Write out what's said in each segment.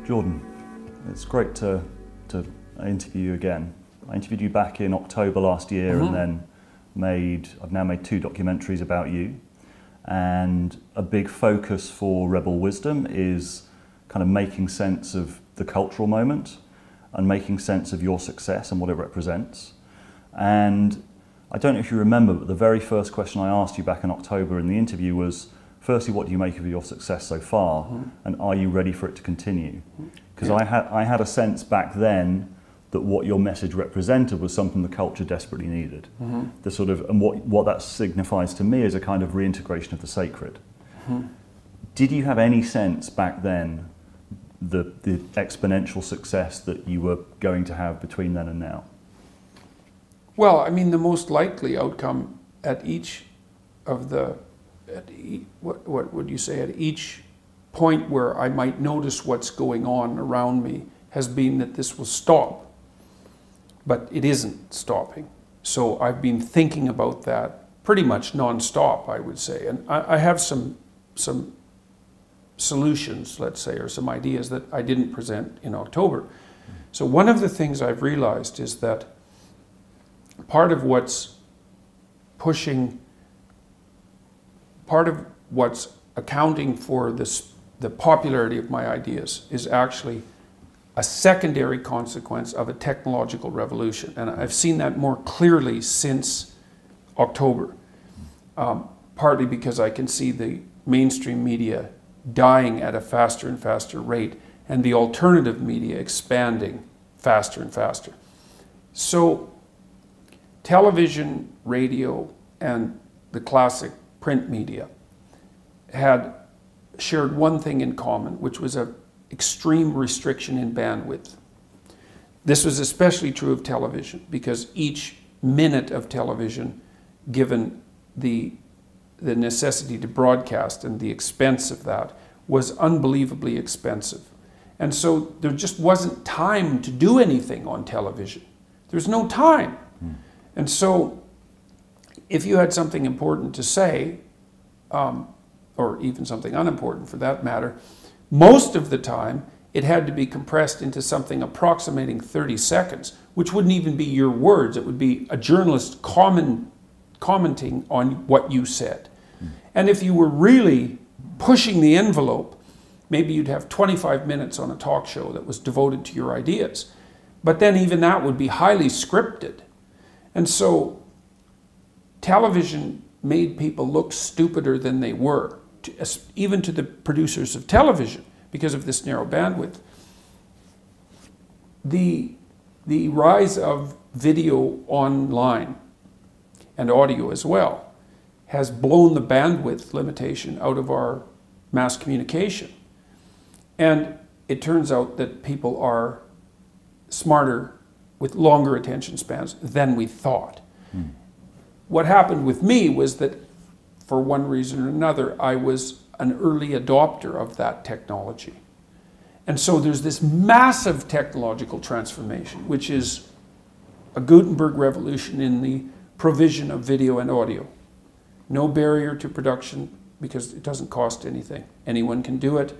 Jordan, it's great to interview you again. I interviewed you back in October last year, and then I've now made 2 documentaries about you. And a big focus for Rebel Wisdom is kind of making sense of the cultural moment and making sense of your success and what it represents. And I don't know if you remember, but the very first question I asked you back in October in the interview was, firstly, what do you make of your success so far, and are you ready for it to continue? Because I had a sense back then that what your message represented was something the culture desperately needed. The sort of, and what that signifies to me is a kind of reintegration of the sacred. Did you have any sense back then the exponential success that you were going to have between then and now? Well, I mean, the most likely outcome at each of the, what would you say, at each point where I might notice what's going on around me has been that this will stop. But it isn't stopping. So I've been thinking about that pretty much non-stop, I would say. And I have some solutions, let's say, or some ideas that I didn't present in October. So one of the things I've realized is that part of what's accounting for the popularity of my ideas is actually a secondary consequence of a technological revolution. And I've seen that more clearly since October, partly because I can see the mainstream media dying at a faster and faster rate, and the alternative media expanding faster and faster. So television, radio, and the classic print media had shared one thing in common, which was an extreme restriction in bandwidth. This was especially true of television, because each minute of television, given the necessity to broadcast and the expense of that, was unbelievably expensive. And so there just wasn't time to do anything on television. There's no time. And so if you had something important to say, or even something unimportant for that matter, most of the time it had to be compressed into something approximating 30 seconds, which wouldn't even be your words. It would be a journalist commenting on what you said. And if you were really pushing the envelope, maybe you'd have 25 minutes on a talk show that was devoted to your ideas. But then even that would be highly scripted. And so television made people look stupider than they were, even to the producers of television, because of this narrow bandwidth. The rise of video online and audio as well has blown the bandwidth limitation out of our mass communication. And it turns out that people are smarter with longer attention spans than we thought. What happened with me was that, for one reason or another, I was an early adopter of that technology. And so there's this massive technological transformation, which is a Gutenberg revolution in the provision of video and audio. No barrier to production, because it doesn't cost anything. Anyone can do it.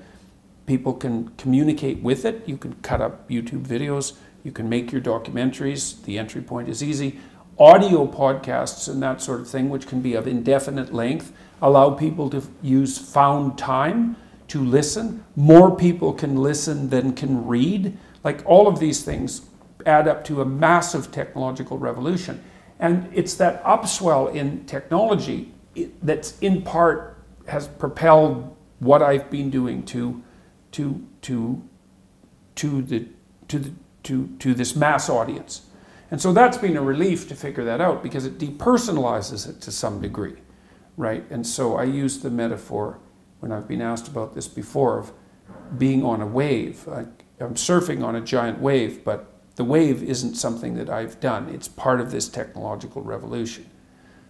People can communicate with it. You can cut up YouTube videos. You can make your documentaries. The entry point is easy. Audio podcasts and that sort of thing, which can be of indefinite length, allow people to use found time to listen. More people can listen than can read. Like, all of these things add up to a massive technological revolution. And it's that upswell in technology that's in part has propelled what I've been doing to this mass audience. And so that's been a relief to figure that out, because it depersonalizes it to some degree, right? And so I use the metaphor, when I've been asked about this before, of being on a wave. I'm surfing on a giant wave, but the wave isn't something that I've done. It's part of this technological revolution.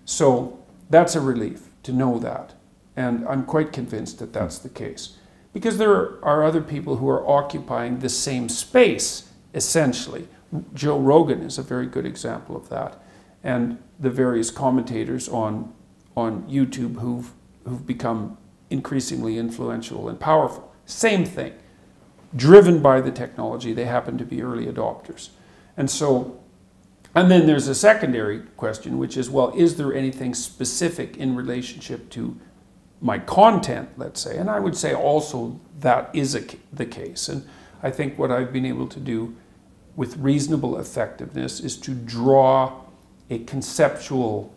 So that's a relief to know that. And I'm quite convinced that that's the case. Because there are other people who are occupying the same space, essentially. Joe Rogan is a very good example of that. And the various commentators on YouTube who've become increasingly influential and powerful. Same thing. driven by the technology. They happen to be early adopters. And so, and then there's a secondary question, which is, well, is there anything specific in relationship to my content, let's say? And I would say also that is the case. And I think what I've been able to do with reasonable effectiveness is to draw a conceptual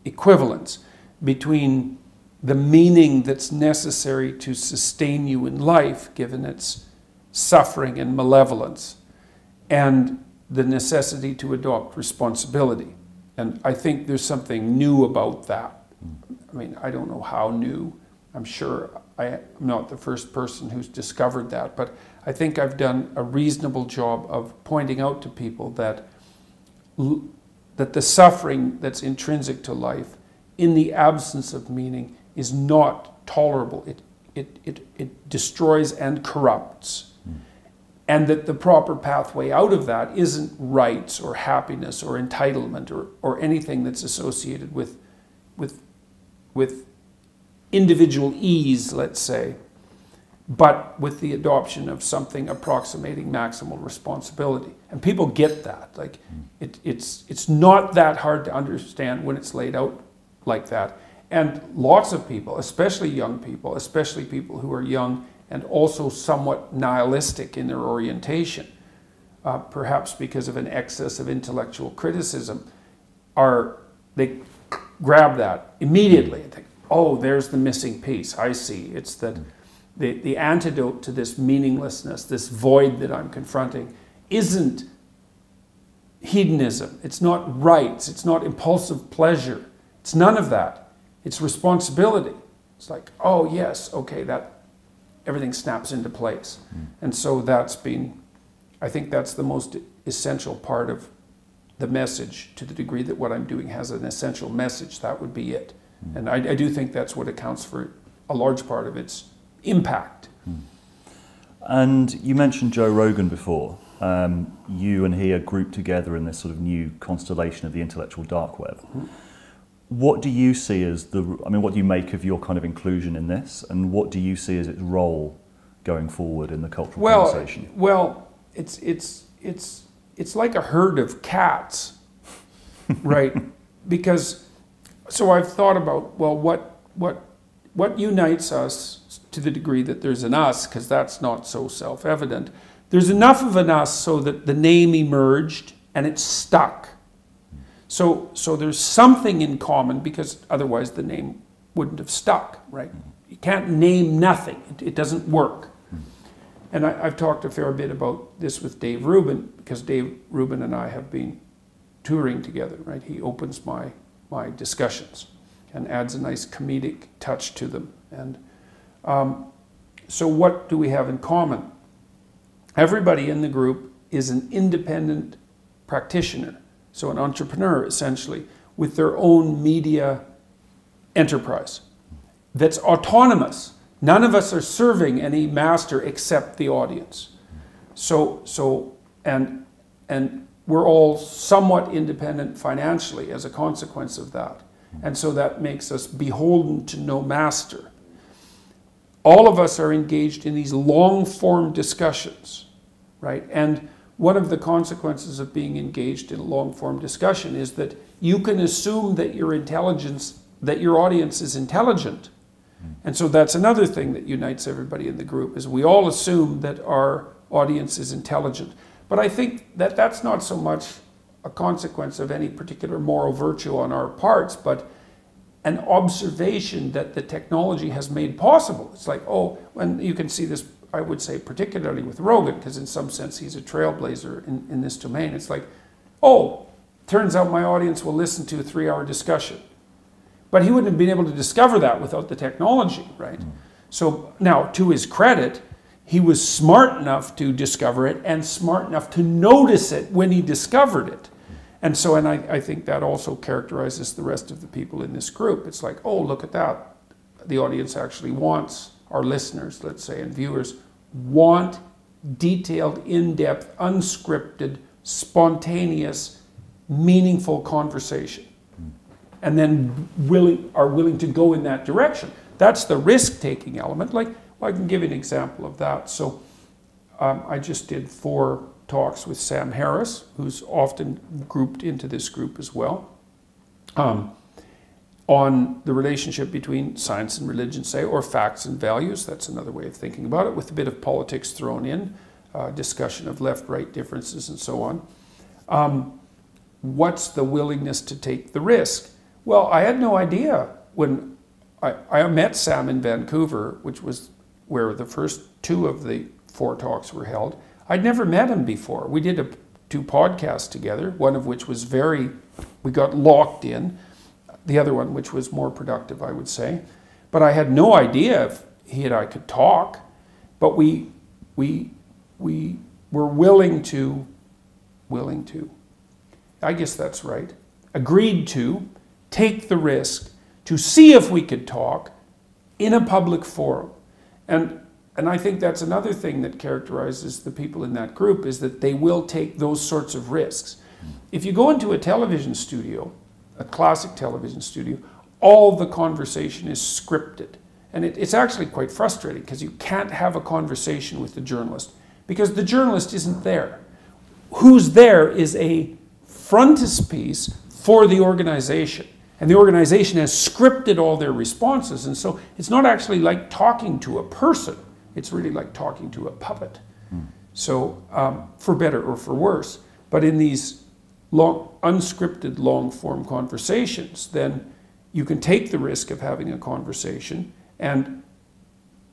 equivalence between the meaning that's necessary to sustain you in life, given its suffering and malevolence, and the necessity to adopt responsibility. And I think there's something new about that. I mean, I don't know how new. I'm sure I'm not the first person who's discovered that, but I think I've done a reasonable job of pointing out to people that the suffering that's intrinsic to life in the absence of meaning is not tolerable. It destroys and corrupts. And that the proper pathway out of that isn't rights or happiness or entitlement or anything that's associated with individual ease, let's say, but with the adoption of something approximating maximal responsibility. And people get that. Like, it's not that hard to understand when it's laid out like that. And lots of people, especially young people, especially people who are young and also somewhat nihilistic in their orientation, perhaps because of an excess of intellectual criticism, they grab that immediately and think, oh, there's the missing piece. I see. It's that the antidote to this meaninglessness, this void that I'm confronting, isn't hedonism. It's not rights. It's not impulsive pleasure. It's none of that. It's responsibility. It's like, oh, yes, okay, that everything snaps into place. And so I think that's the most essential part of the message, to the degree that what I'm doing has an essential message. That would be it. And I do think that's what accounts for a large part of its impact. And you mentioned Joe Rogan before. You and he are grouped together in this sort of new constellation of the intellectual dark web. What do you see as what do you make of your kind of inclusion in this, and what do you see as its role going forward in the cultural conversation? Well, it's like a herd of cats, right? Because, so I've thought about, well, what unites us, to the degree that there's an us, because that's not so self-evident. There's enough of an us so that the name emerged and it's stuck. So there's something in common, because otherwise the name wouldn't have stuck, right? You can't name nothing. It doesn't work. And I've talked a fair bit about this with Dave Rubin, because Dave Rubin and I have been touring together, right? He opens my discussions and adds a nice comedic touch to them. And so what do we have in common? Everybody in the group is an independent practitioner. So an entrepreneur, essentially, with their own media enterprise that's autonomous. None of us are serving any master except the audience. And we're all somewhat independent financially as a consequence of that. And so that makes us beholden to no master. All of us are engaged in these long-form discussions, right? And one of the consequences of being engaged in a long-form discussion is that you can assume that your audience is intelligent. And so that's another thing that unites everybody in the group, is we all assume that our audience is intelligent. But I think that that's not so much a consequence of any particular moral virtue on our parts, but an observation that the technology has made possible. It's like, oh, and you can see this, I would say, particularly with Rogan, because in some sense he's a trailblazer in this domain. It's like, oh, turns out my audience will listen to a 3-hour discussion. But he wouldn't have been able to discover that without the technology, right? So now, to his credit, he was smart enough to discover it and smart enough to notice it when he discovered it. And so, and I think that also characterizes the rest of the people in this group. It's like, oh, look at that. The audience actually wants, our listeners, let's say, and viewers, want detailed, in-depth, unscripted, spontaneous, meaningful conversation. And then are willing to go in that direction. That's the risk-taking element. Like, I can give you an example of that. So I just did 4 talks with Sam Harris, who's often grouped into this group as well, on the relationship between science and religion, say, or facts and values. That's another way of thinking about it, with a bit of politics thrown in, discussion of left-right differences and so on. What's the willingness to take the risk? Well, I had no idea when I met Sam in Vancouver, which was where the first 2 of the 4 talks were held. I'd never met him before. We did 2 podcasts together, one of which was we got locked in, the other one which was more productive, I would say. But I had no idea if he and I could talk, but we were willing to, I guess that's right, agreed to take the risk to see if we could talk in a public forum. And I think that's another thing that characterizes the people in that group, is that they will take those sorts of risks. If you go into a television studio, a classic television studio, all the conversation is scripted. And it's actually quite frustrating, because you can't have a conversation with the journalist because the journalist isn't there. Who's there is a frontispiece for the organization. And the organization has scripted all their responses. And so it's not actually like talking to a person. It's really like talking to a puppet. So for better or for worse. But in these unscripted long-form conversations, then you can take the risk of having a conversation, and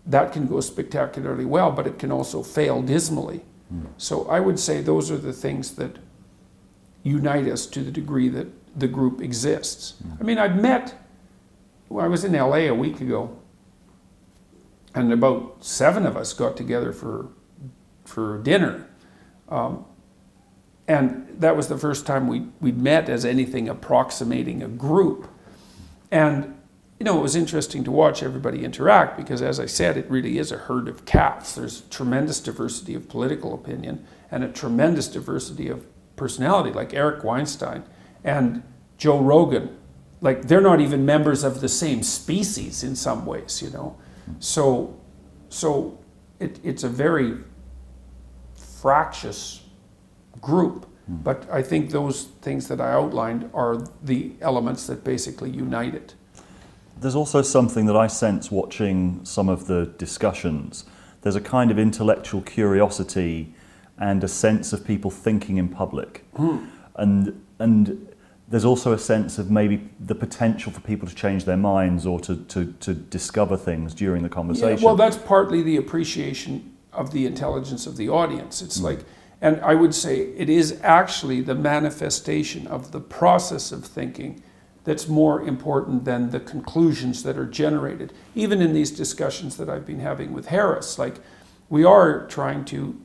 that can go spectacularly well, but it can also fail dismally. So I would say those are the things that unite us to the degree that the group exists. I mean, I was in LA a week ago, and about 7 of us got together for dinner. And that was the first time we'd met as anything approximating a group. And, you know, it was interesting to watch everybody interact, because, as I said, it really is a herd of cats. There's tremendous diversity of political opinion and a tremendous diversity of personality, like Eric Weinstein and Joe Rogan. Like, they're not even members of the same species in some ways, you know. So it's a very fractious group. But I think those things that I outlined are the elements that basically unite it. There's also something that I sense watching some of the discussions. There's a kind of intellectual curiosity and a sense of people thinking in public. And there's also a sense of maybe the potential for people to change their minds or to discover things during the conversation. Yeah, well, that's partly the appreciation of the intelligence of the audience. It's like, and I would say it is actually the manifestation of the process of thinking that's more important than the conclusions that are generated. Even in these discussions that I've been having with Harris, like, we are trying to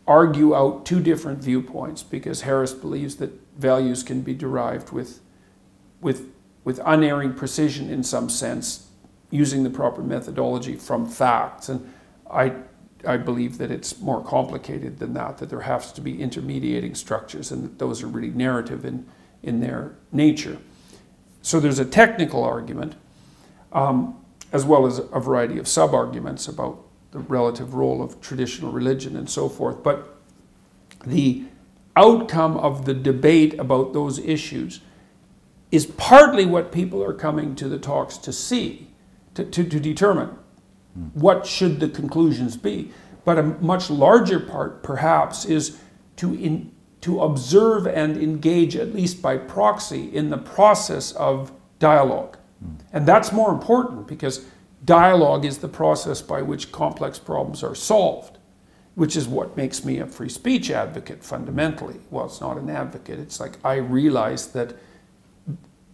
argue out 2 different viewpoints, because Harris believes that values can be derived with unerring precision in some sense, using the proper methodology from facts. And I believe that it's more complicated than that there has to be intermediating structures, and that those are really narrative in their nature. So there's a technical argument, as well as a variety of sub-arguments about the relative role of traditional religion and so forth. But the outcome of the debate about those issues is partly what people are coming to the talks to see, to determine what should the conclusions be. But a much larger part, perhaps, is to observe and engage, at least by proxy, in the process of dialogue. And that's more important, because dialogue is the process by which complex problems are solved, which is what makes me a free speech advocate fundamentally. Well, it's not an advocate. It's like, I realize that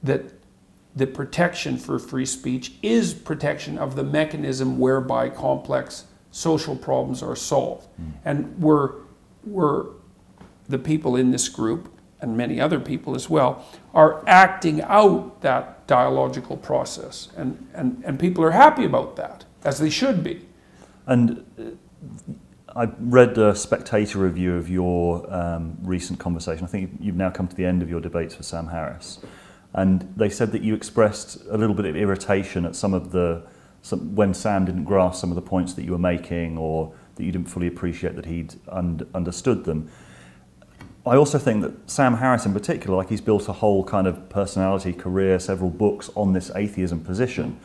the protection for free speech is protection of the mechanism whereby complex social problems are solved. And we're the people in this group, and many other people as well, are acting out that dialogical process. And people are happy about that, as they should be. And I read a Spectator review of your recent conversation. I think you've now come to the end of your debates with Sam Harris. And they said that you expressed a little bit of irritation at some of the when Sam didn't grasp some of the points that you were making, or that you didn't fully appreciate that he'd understood them. I also think that Sam Harris in particular, like, he's built a whole kind of personality, career, several books on this atheism position.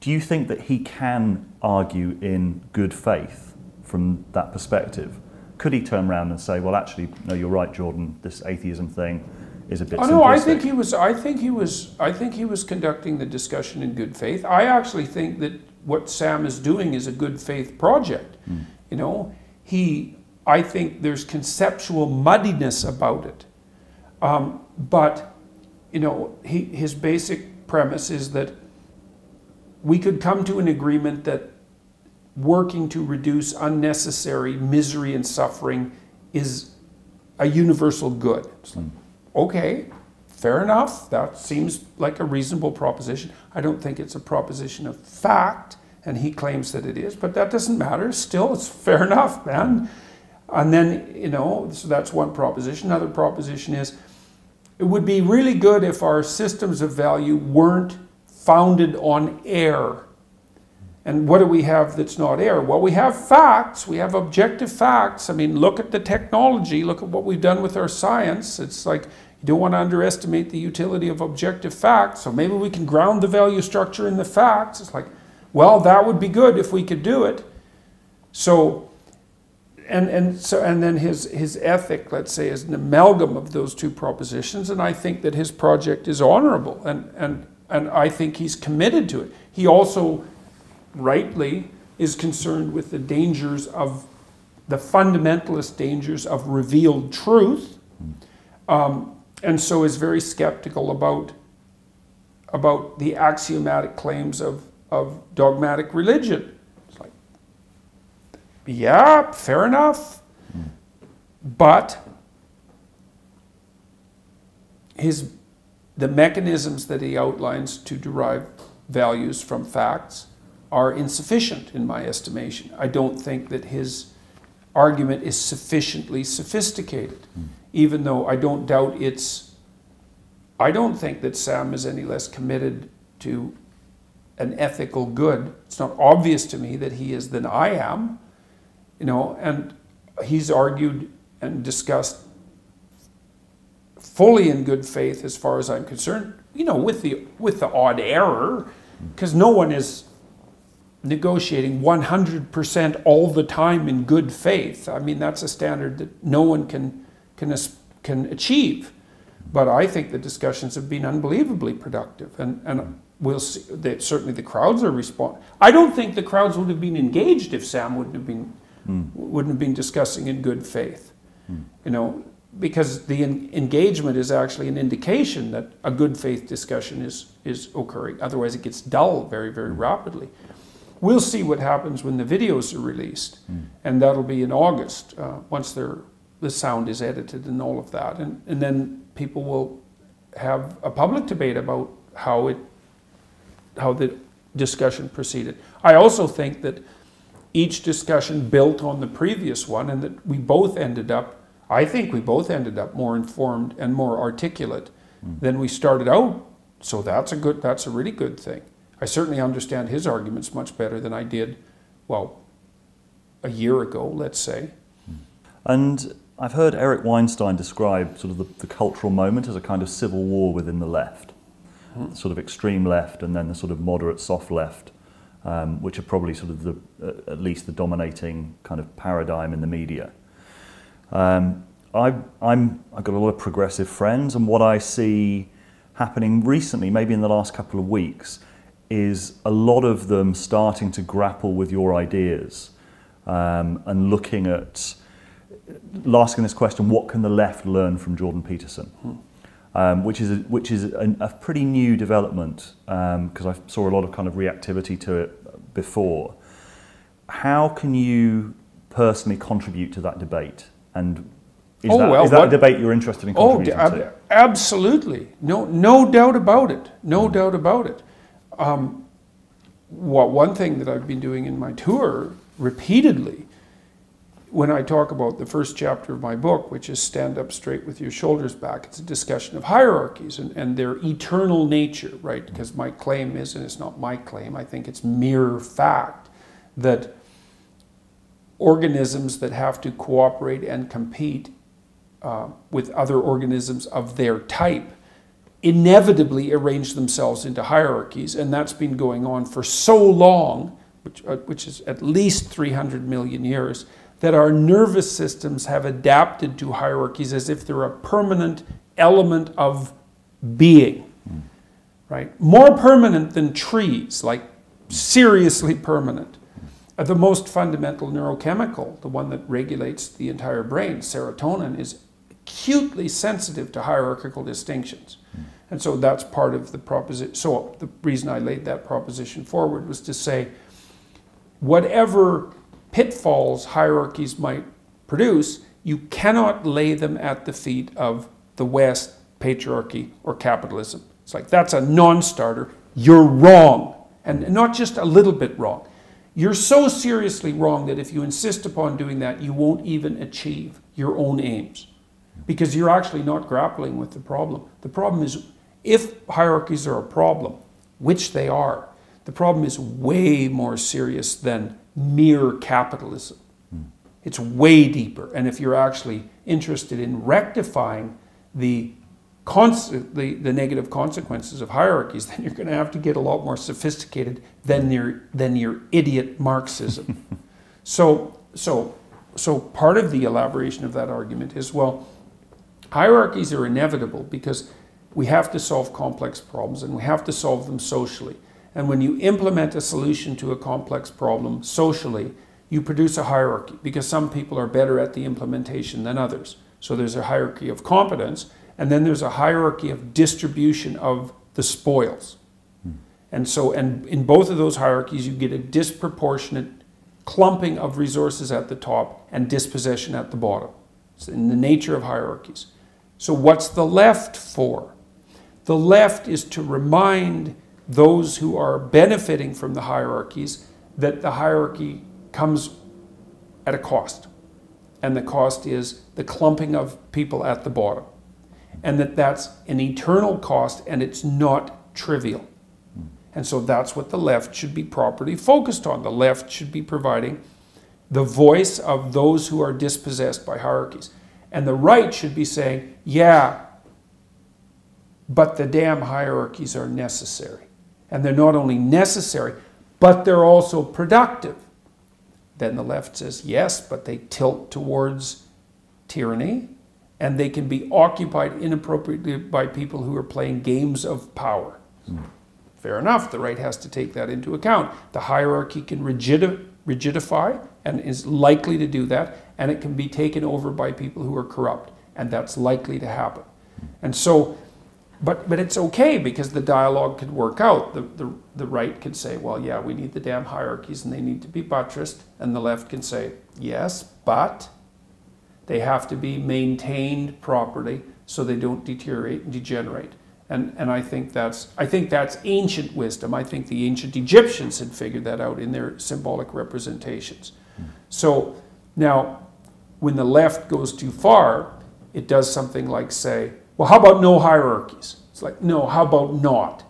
Do you think that he can argue in good faith from that perspective? Could he turn around and say, well, actually, no, you're right, Jordan, this atheism thing is a bit simplistic? No, I think he was conducting the discussion in good faith. I actually think that what Sam is doing is a good faith project. You know, I think there's conceptual muddiness about it. But, you know, his basic premise is that we could come to an agreement that working to reduce unnecessary misery and suffering is a universal good. It's like, okay, fair enough. That seems like a reasonable proposition. I don't think it's a proposition of fact, and he claims that it is, but that doesn't matter. Still, it's fair enough, man. And then, you know, so that's one proposition. Another proposition is, it would be really good if our systems of value weren't founded on error. And what do we have that's not error? Well, we have facts. We have objective facts. I mean, look at the technology. Look at what we've done with our science. It's like, you don't want to underestimate the utility of objective facts. So maybe we can ground the value structure in the facts. It's like, well, that would be good if we could do it. So, and then his ethic, let's say, is an amalgam of those two propositions. And I think that his project is honorable. And I think he's committed to it. He also rightly is concerned with the dangers of the fundamentalist dangers of revealed truth, and so is very skeptical about the axiomatic claims of dogmatic religion. It's like, yeah, fair enough, but the mechanisms that he outlines to derive values from facts are insufficient in my estimation. I don't think that his argument is sufficiently sophisticated, even though I don't doubt I don't think that Sam is any less committed to an ethical good. It's not obvious to me that he is than I am, you know, and he's argued and discussed fully in good faith as far as I'm concerned, you know, with the odd error, because no one is negotiating 100% all the time in good faith. I mean, that's a standard that no one can achieve. But I think the discussions have been unbelievably productive, and we'll see that certainly the crowds are responding. I don't think the crowds would have been engaged if Sam wouldn't have been discussing in good faith. You know, because the engagement is actually an indication that a good faith discussion is occurring. Otherwise, it gets dull very, very rapidly. We'll see what happens when the videos are released, and that'll be in August, once the sound is edited and all of that. And then people will have a public debate about how the discussion proceeded. I also think that each discussion built on the previous one, and that I think we both ended up more informed and more articulate than we started out. So that's a really good thing. I certainly understand his arguments much better than I did, well, a year ago, let's say. And I've heard Eric Weinstein describe sort of the cultural moment as a kind of civil war within the left, sort of extreme left and then the sort of moderate soft left, which are probably sort of at least the dominating kind of paradigm in the media. I've got a lot of progressive friends, and what I see happening recently, maybe in the last couple of weeks, is a lot of them starting to grapple with your ideas, and looking at, asking this question: what can the left learn from Jordan Peterson? Which is a pretty new development, because I saw a lot of kind of reactivity to it before. How can you personally contribute to that debate? And is that a debate you're interested in contributing to? Absolutely. No doubt about it. No doubt about it. One thing that I've been doing in my tour repeatedly when I talk about the first chapter of my book, which is Stand Up Straight with Your Shoulders Back, it's a discussion of hierarchies and their eternal nature, right? Because my claim is, and it's not my claim, I think it's mere fact, that organisms that have to cooperate and compete with other organisms of their type inevitably arrange themselves into hierarchies, and that's been going on for so long, which is at least 300 million years, that our nervous systems have adapted to hierarchies as if they're a permanent element of being, right? More permanent than trees, like seriously permanent. The most fundamental neurochemical, the one that regulates the entire brain, serotonin, is acutely sensitive to hierarchical distinctions. And so that's part of the proposition. So the reason I laid that proposition forward was to say, whatever pitfalls hierarchies might produce, you cannot lay them at the feet of the West, patriarchy, or capitalism. It's like, that's a non-starter. You're wrong. And not just a little bit wrong. You're so seriously wrong that if you insist upon doing that, you won't even achieve your own aims. Because you're actually not grappling with the problem. The problem is, if hierarchies are a problem, which they are, the problem is way more serious than mere capitalism. It's way deeper. And if you're actually interested in rectifying the negative consequences of hierarchies, then you're going to have to get a lot more sophisticated than your idiot Marxism. So part of the elaboration of that argument is, well, hierarchies are inevitable because we have to solve complex problems and we have to solve them socially. And when you implement a solution to a complex problem socially, you produce a hierarchy because some people are better at the implementation than others. So there's a hierarchy of competence, and then there's a hierarchy of distribution of the spoils. And in both of those hierarchies, you get a disproportionate clumping of resources at the top and dispossession at the bottom. It's in the nature of hierarchies. So what's the left for? The left is to remind those who are benefiting from the hierarchies that the hierarchy comes at a cost. And the cost is the clumping of people at the bottom. And that's an eternal cost, and it's not trivial. And so that's what the left should be properly focused on. The left should be providing the voice of those who are dispossessed by hierarchies. And the right should be saying, yeah, but the damn hierarchies are necessary. And they're not only necessary, but they're also productive. Then the left says, yes, but they tilt towards tyranny, and they can be occupied inappropriately by people who are playing games of power. Fair enough, the right has to take that into account. The hierarchy can rigidify and is likely to do that, and it can be taken over by people who are corrupt, and that's likely to happen. And so, but it's okay because the dialogue could work out. The right can say, well, yeah, we need the damn hierarchies and they need to be buttressed, and the left can say, yes, but they have to be maintained properly so they don't deteriorate and degenerate. And I think that's ancient wisdom. I think the ancient Egyptians had figured that out in their symbolic representations. So now, when the left goes too far, it does something like say, well, how about no hierarchies? It's like, no, how about not?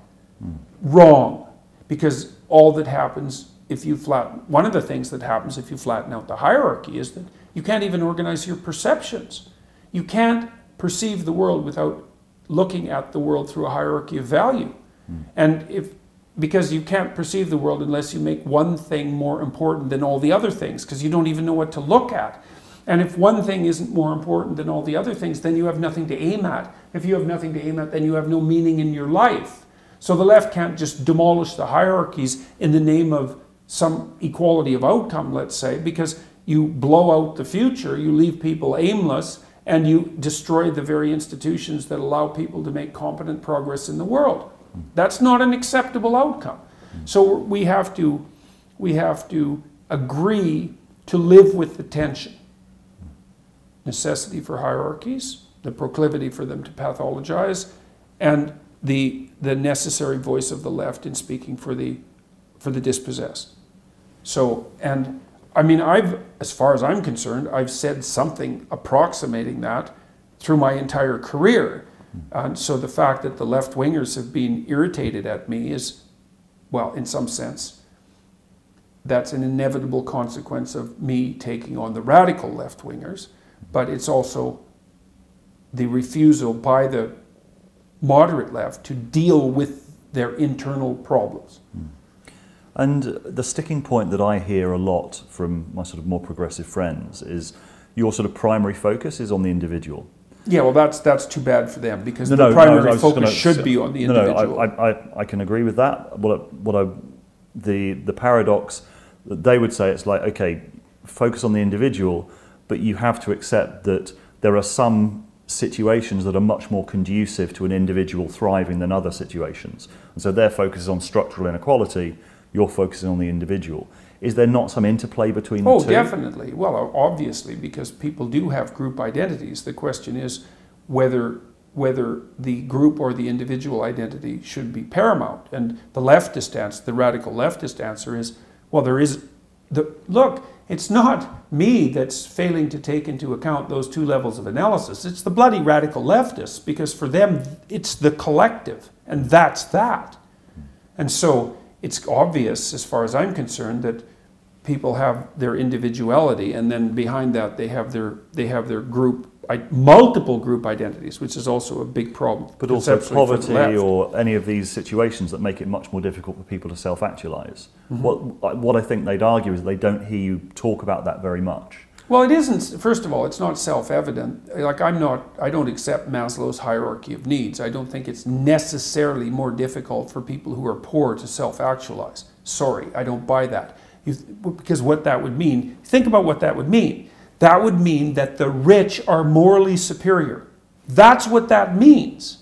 Wrong. Because all that happens if you one of the things that happens if you flatten out the hierarchy is that you can't even organize your perceptions. You can't perceive the world without looking at the world through a hierarchy of value. And because you can't perceive the world unless you make one thing more important than all the other things, because you don't even know what to look at. And if one thing isn't more important than all the other things, then you have nothing to aim at. If you have nothing to aim at, then you have no meaning in your life. So the left can't just demolish the hierarchies in the name of some equality of outcome, let's say, because you blow out the future, you leave people aimless, and you destroy the very institutions that allow people to make competent progress in the world. That's not an acceptable outcome. So we have to agree to live with the tension. Necessity for hierarchies, the proclivity for them to pathologize, and the necessary voice of the left in speaking for the dispossessed. So, and I mean, as far as I'm concerned, I've said something approximating that through my entire career. And so the fact that the left-wingers have been irritated at me is, well, in some sense, that's an inevitable consequence of me taking on the radical left-wingers, but it's also the refusal by the moderate left to deal with their internal problems. And the sticking point that I hear a lot from my sort of more progressive friends is your sort of primary focus is on the individual. Yeah, well, that's too bad for them, because the primary focus should be on the individual. I can agree with that. The paradox that they would say, it's like, okay, focus on the individual, but you have to accept that there are some situations that are much more conducive to an individual thriving than other situations. And so their focus is on structural inequality, you're focusing on the individual. Is there not some interplay between the two? Oh, definitely. Well, obviously, because people do have group identities. The question is whether the group or the individual identity should be paramount. And the leftist answer, the radical leftist answer is, well, look, it's not me that's failing to take into account those two levels of analysis. It's the bloody radical leftists, because for them, it's the collective, and that's that. And so it's obvious, as far as I'm concerned, that people have their individuality, and then behind that they have their multiple group identities, which is also a big problem. But also poverty or any of these situations that make it much more difficult for people to self-actualize. Mm-hmm. What I think they'd argue is they don't hear you talk about that very much. Well, it isn't. First of all, it's not self-evident. Like I don't accept Maslow's hierarchy of needs. I don't think it's necessarily more difficult for people who are poor to self-actualize. Sorry, I don't buy that. Because what that would mean, think about what that would mean. That would mean that the rich are morally superior. That's what that means,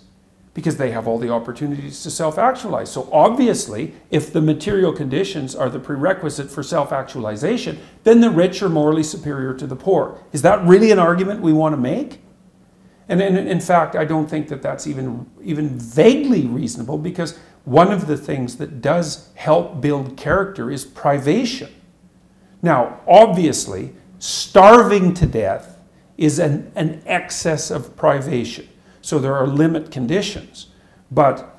because they have all the opportunities to self-actualize. So obviously, if the material conditions are the prerequisite for self-actualization, then the rich are morally superior to the poor. Is that really an argument we want to make? And in fact, I don't think that that's even vaguely reasonable, because one of the things that does help build character is privation. Now, obviously, starving to death is an excess of privation. So there are limit conditions. But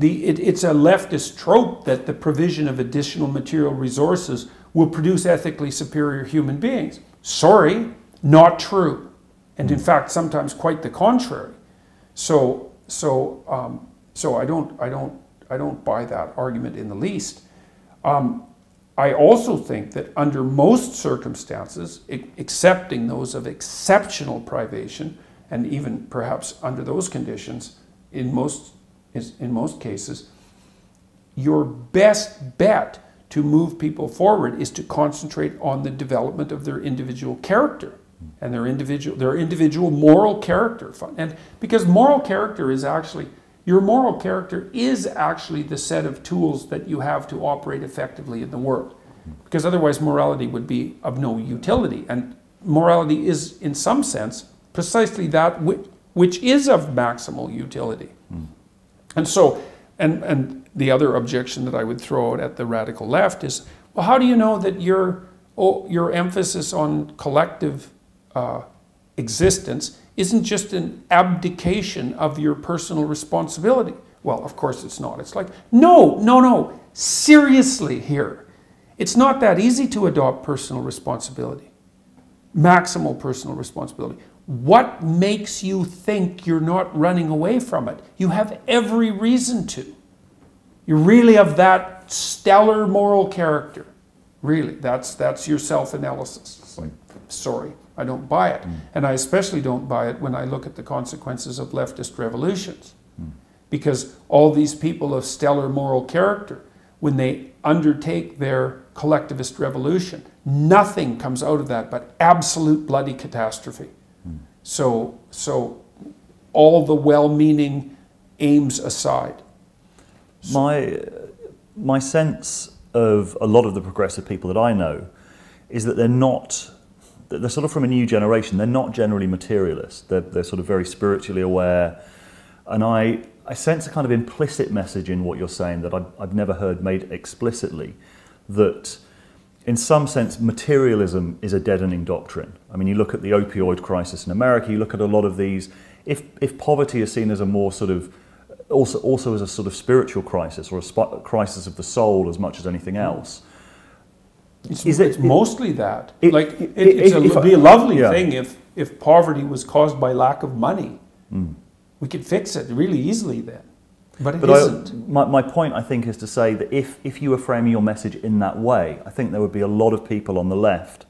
it's a leftist trope that the provision of additional material resources will produce ethically superior human beings. Sorry, not true. And in fact, sometimes quite the contrary. So I don't buy that argument in the least. I also think that under most circumstances, excepting those of exceptional privation, and even perhaps under those conditions, in most cases, your best bet to move people forward is to concentrate on the development of their individual character and their individual moral character. And because moral character is actually, your moral character is actually the set of tools that you have to operate effectively in the world. Because otherwise morality would be of no utility. And morality is, in some sense, precisely that which is of maximal utility. And so, and the other objection that I would throw out at the radical left is, well, how do you know that your emphasis on collective existence isn't just an abdication of your personal responsibility? Well, of course it's not. It's like, no, seriously here. It's not that easy to adopt personal responsibility, maximal personal responsibility. What makes you think you're not running away from it? You have every reason to. You're really of that stellar moral character. Really, that's your self-analysis. It's like, sorry, I don't buy it. And I especially don't buy it when I look at the consequences of leftist revolutions. Because all these people of stellar moral character, when they undertake their collectivist revolution, nothing comes out of that but absolute bloody catastrophe. So all the well-meaning aims aside. My sense of a lot of the progressive people that I know is that they're sort of from a new generation. They're not generally materialists. They're sort of very spiritually aware. And I sense a kind of implicit message in what you're saying that I've never heard made explicitly, that in some sense, materialism is a deadening doctrine. I mean, you look at the opioid crisis in America, you look at a lot of these, if poverty is seen as a more sort of, also as a sort of spiritual crisis or a crisis of the soul as much as anything else. It's mostly that. It'd be a lovely thing if poverty was caused by lack of money. We could fix it really easily then. But it isn't. My point, I think, is to say that if you were framing your message in that way, I think there would be a lot of people on the left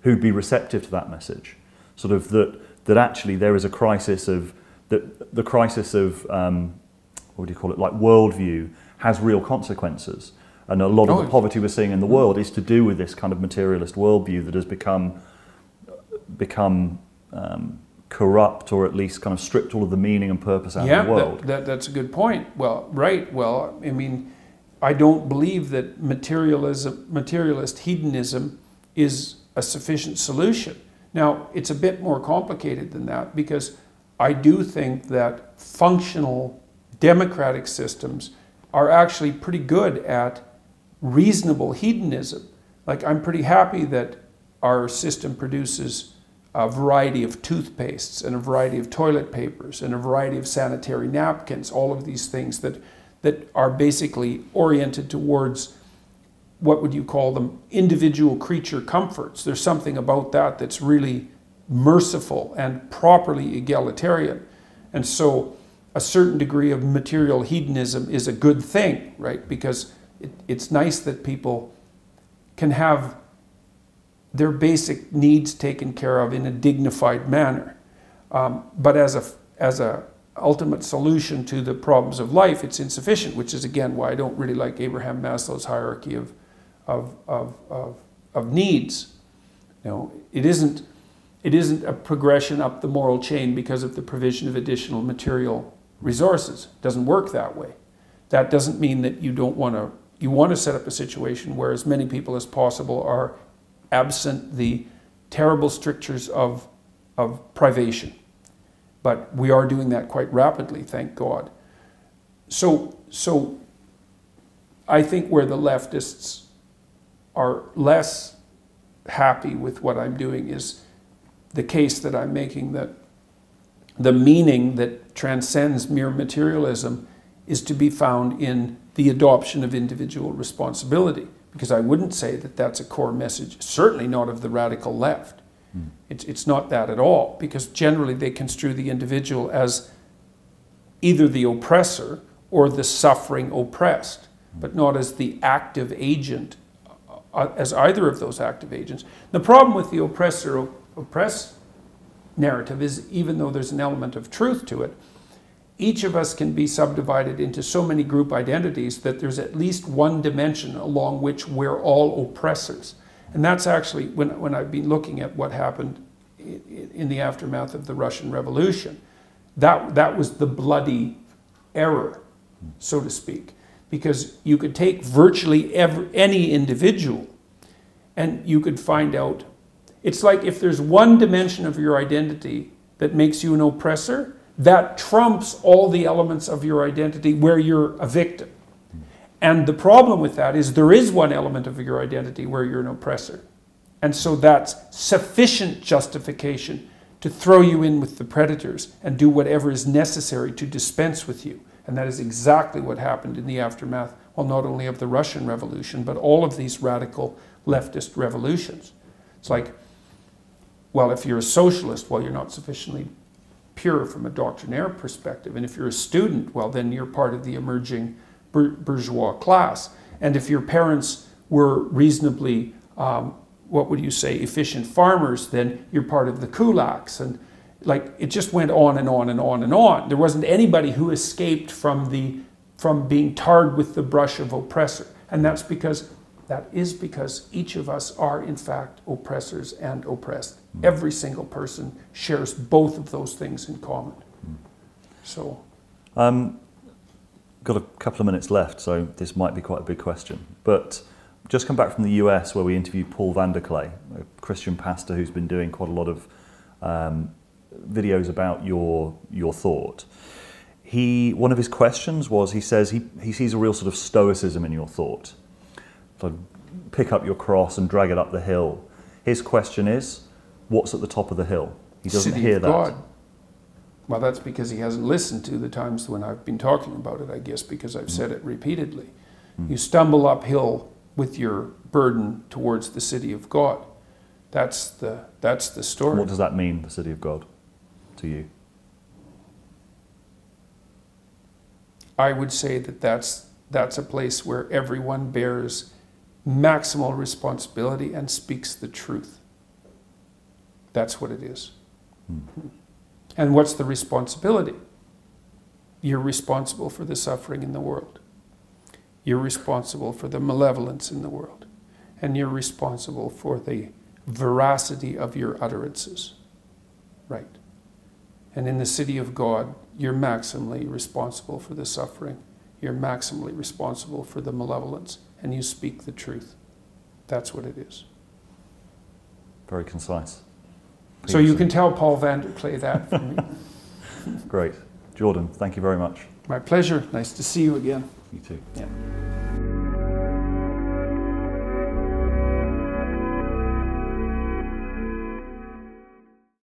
who'd be receptive to that message. Sort of that actually there is a crisis of, the crisis of, what do you call it, like worldview has real consequences. And a lot of the poverty we're seeing in the world is to do with this kind of materialist worldview that has become corrupt, or at least kind of stripped all of the meaning and purpose out of the world. That's a good point. Well, right. Well, I mean, I don't believe that materialist hedonism is a sufficient solution. Now, it's a bit more complicated than that, because I do think that functional democratic systems are actually pretty good at reasonable hedonism. Like, I'm pretty happy that our system produces a variety of toothpastes and a variety of toilet papers and a variety of sanitary napkins, all of these things that are basically oriented towards, what would you call them, individual creature comforts. There's something about that that's really merciful and properly egalitarian. And so a certain degree of material hedonism is a good thing, right? Because it's nice that people can have their basic needs taken care of in a dignified manner. But as a ultimate solution to the problems of life, it's insufficient, which is again why I don't really like Abraham Maslow's hierarchy of needs. You know, it isn't a progression up the moral chain because of the provision of additional material resources. It doesn't work that way. That doesn't mean that you want to set up a situation where as many people as possible are absent the terrible strictures of privation. But we are doing that quite rapidly, thank God. So I think where the leftists are less happy with what I'm doing is the case that I'm making, that the meaning that transcends mere materialism is to be found in the adoption of individual responsibility. Because I wouldn't say that that's a core message, certainly not of the radical left. It's not that at all, because generally they construe the individual as either the oppressor or the suffering oppressed, but not as the active agent, as either of those active agents. The problem with the oppressor-oppressed narrative is, even though there's an element of truth to it, each of us can be subdivided into so many group identities that there's at least one dimension along which we're all oppressors. And that's actually, when I've been looking at what happened in the aftermath of the Russian Revolution, that was the bloody error, so to speak. Because you could take virtually any individual and you could find out, it's like if there's one dimension of your identity that makes you an oppressor, that trumps all the elements of your identity where you're a victim. And the problem with that is there is one element of your identity where you're an oppressor. And so that's sufficient justification to throw you in with the predators and do whatever is necessary to dispense with you. And that is exactly what happened in the aftermath, well, not only of the Russian Revolution, but all of these radical leftist revolutions. It's like, well, if you're a socialist, well, you're not sufficiently pure from a doctrinaire perspective. And if you're a student, well, then you're part of the emerging bourgeois class. And if your parents were reasonably, what would you say, efficient farmers, then you're part of the kulaks. And like, it just went on and on and on and on. There wasn't anybody who escaped from being tarred with the brush of oppressor. And that is because each of us are in fact oppressors and oppressed. Every single person shares both of those things in common. So, got a couple of minutes left, so this might be quite a big question. But just come back from the US, where we interviewed Paul Vanderklay, a Christian pastor who's been doing quite a lot of videos about your thought. One of his questions was, he says he sees a real sort of stoicism in your thought. So pick up your cross and drag it up the hill. His question is, what's at the top of the hill? He doesn't hear that. God. Well, that's because he hasn't listened to the times when I've been talking about it, I guess, because I've said it repeatedly. You stumble uphill with your burden towards the city of God. That's the story. What does that mean, the city of God, to you? I would say that that's a place where everyone bears maximal responsibility and speaks the truth. That's what it is. And what's the responsibility? You're responsible for the suffering in the world. You're responsible for the malevolence in the world. And you're responsible for the veracity of your utterances. Right. And in the city of God, you're maximally responsible for the suffering. You're maximally responsible for the malevolence. And you speak the truth. That's what it is. Very concise. So you can tell Paul Vanderklay that for me. Great. Jordan, thank you very much. My pleasure. Nice to see you again. You too. Yeah.